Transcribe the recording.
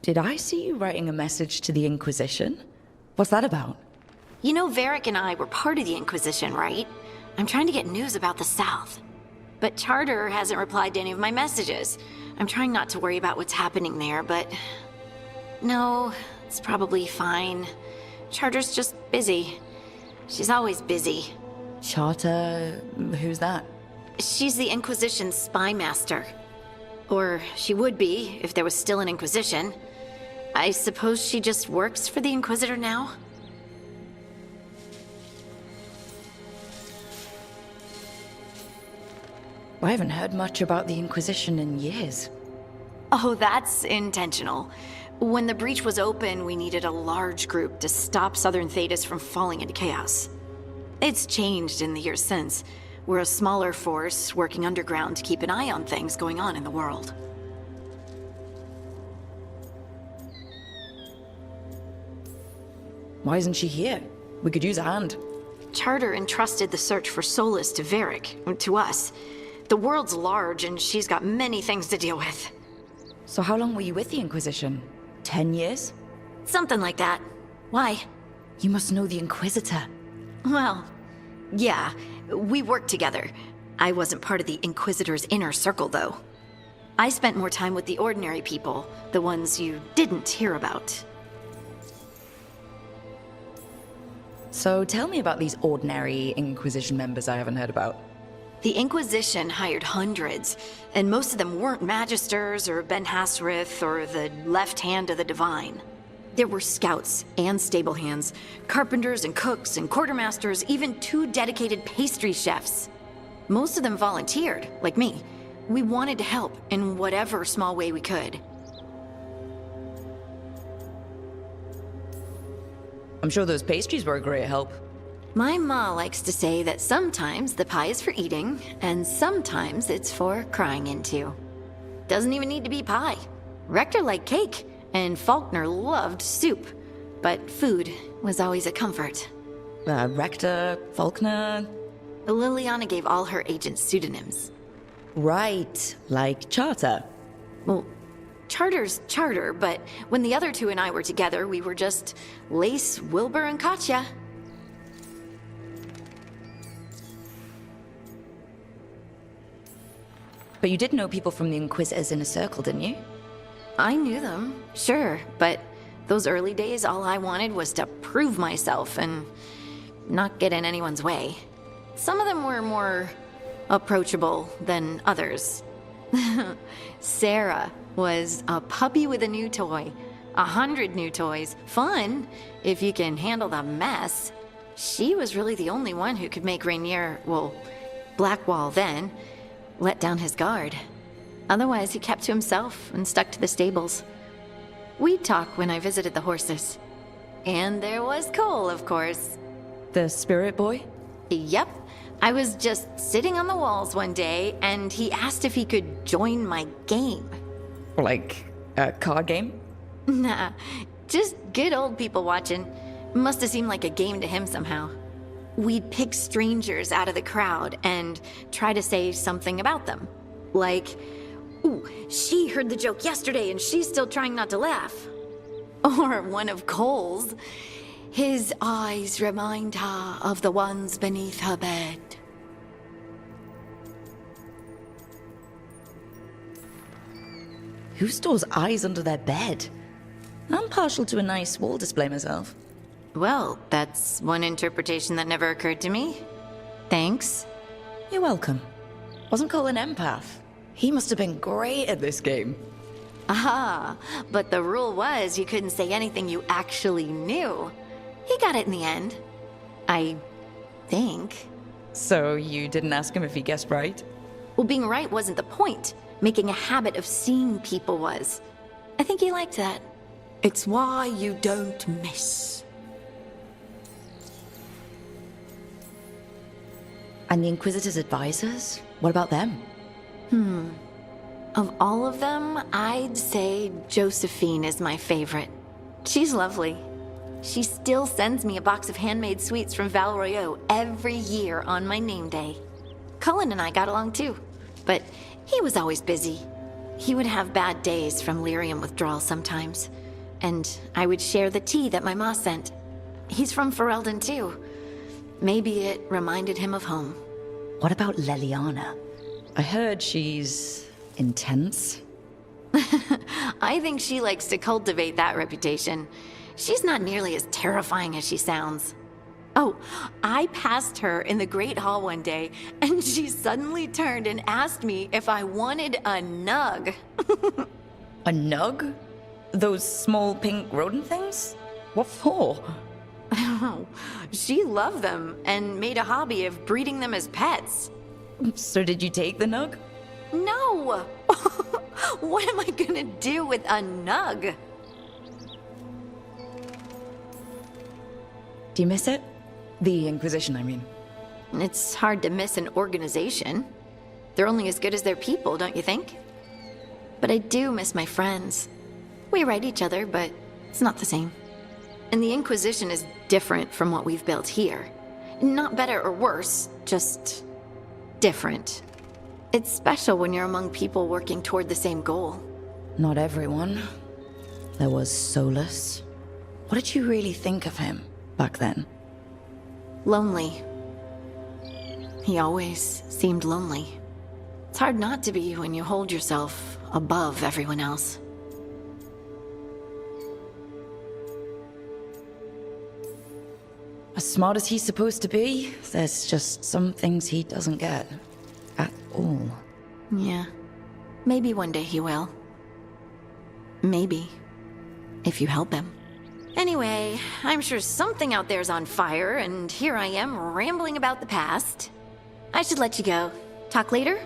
Did I see you writing a message to the Inquisition? What's that about? You know Varric and I were part of the Inquisition, right? I'm trying to get news about the South. But Charter hasn't replied to any of my messages. I'm trying not to worry about what's happening there, but... No, it's probably fine. Charter's just busy. She's always busy. Charter... who's that? She's the Inquisition's spy master. Or she would be, if there was still an Inquisition. I suppose she just works for the Inquisitor now? I haven't heard much about the Inquisition in years. Oh, that's intentional. When the breach was open, we needed a large group to stop Southern Thedas from falling into chaos. It's changed in the years since. We're a smaller force working underground to keep an eye on things going on in the world. Why isn't she here? We could use a hand. Charter entrusted the search for Solus to Varric, to us. The world's large and she's got many things to deal with. So how long were you with the Inquisition? 10 years? Something like that. Why? You must know the Inquisitor. Well, yeah, we worked together. I wasn't part of the Inquisitor's inner circle, though. I spent more time with the ordinary people, the ones you didn't hear about. So tell me about these ordinary Inquisition members I haven't heard about. The Inquisition hired hundreds, and most of them weren't Magisters or Ben Hasrith or the left hand of the Divine. There were scouts and stable hands, carpenters and cooks and quartermasters, even 2 dedicated pastry chefs. Most of them volunteered, like me. We wanted to help in whatever small way we could. I'm sure those pastries were a great help. My ma likes to say that sometimes the pie is for eating, and sometimes it's for crying into. Doesn't even need to be pie. Rector liked cake, and Faulkner loved soup. But food was always a comfort. Rector, Faulkner... Liliana gave all her agents pseudonyms. Right, like Charter. Well, Charter's Charter, but when the other 2 and I were together, we were just Lace, Wilbur, and Katya. But you did know people from the Inquisitor's inner circle, didn't you? I knew them, sure, but those early days, all I wanted was to prove myself and not get in anyone's way. Some of them were more approachable than others. Sarah was a puppy with a new toy. 100 new toys. Fun, if you can handle the mess. She was really the only one who could make Rainier, well, Blackwall then, let down his guard. Otherwise, he kept to himself and stuck to the stables. We'd talk when I visited the horses. And there was Cole, of course. The spirit boy? Yep. I was just sitting on the walls one day, and he asked if he could join my game. Like a card game? Nah, just good old people watching. Must have seemed like a game to him somehow. We'd pick strangers out of the crowd and try to say something about them. Like, ooh, she heard the joke yesterday and she's still trying not to laugh. Or one of Cole's. His eyes remind her of the ones beneath her bed. Who stores eyes under their bed? I'm partial to a nice wall display myself. Well, that's one interpretation that never occurred to me. Thanks. You're welcome. Wasn't Cole an empath? He must have been great at this game. Ah, but the rule was you couldn't say anything you actually knew. He got it in the end. I think. So you didn't ask him if he guessed right? Well, being right wasn't the point. Making a habit of seeing people was. I think he liked that. It's why you don't miss. And the Inquisitor's advisors? What about them? Of all of them, I'd say Josephine is my favorite. She's lovely. She still sends me a box of handmade sweets from Val Royeaux every year on my name day. Cullen and I got along too, but he was always busy. He would have bad days from lyrium withdrawal sometimes, and I would share the tea that my ma sent. He's from Ferelden too. Maybe it reminded him of home. What about Leliana? I heard she's intense. I think she likes to cultivate that reputation. She's not nearly as terrifying as she sounds. Oh, I passed her in the Great Hall one day, and she suddenly turned and asked me if I wanted a nug. A nug? Those small pink rodent things? What for? Oh, she loved them and made a hobby of breeding them as pets. So did you take the nug? No! What am I gonna do with a nug? Do you miss it? The Inquisition, I mean. It's hard to miss an organization. They're only as good as their people, don't you think? But I do miss my friends. We write each other, but it's not the same. And the Inquisition is different from what we've built here. Not better or worse, just different. It's special when you're among people working toward the same goal. Not everyone. There was Solus. What did you really think of him back then? Lonely. He always seemed lonely. It's hard not to be when you hold yourself above everyone else. As smart as he's supposed to be, there's just some things he doesn't get. At all. Yeah. Maybe one day he will. Maybe. If you help him. Anyway, I'm sure something out there's on fire, and here I am rambling about the past. I should let you go. Talk later?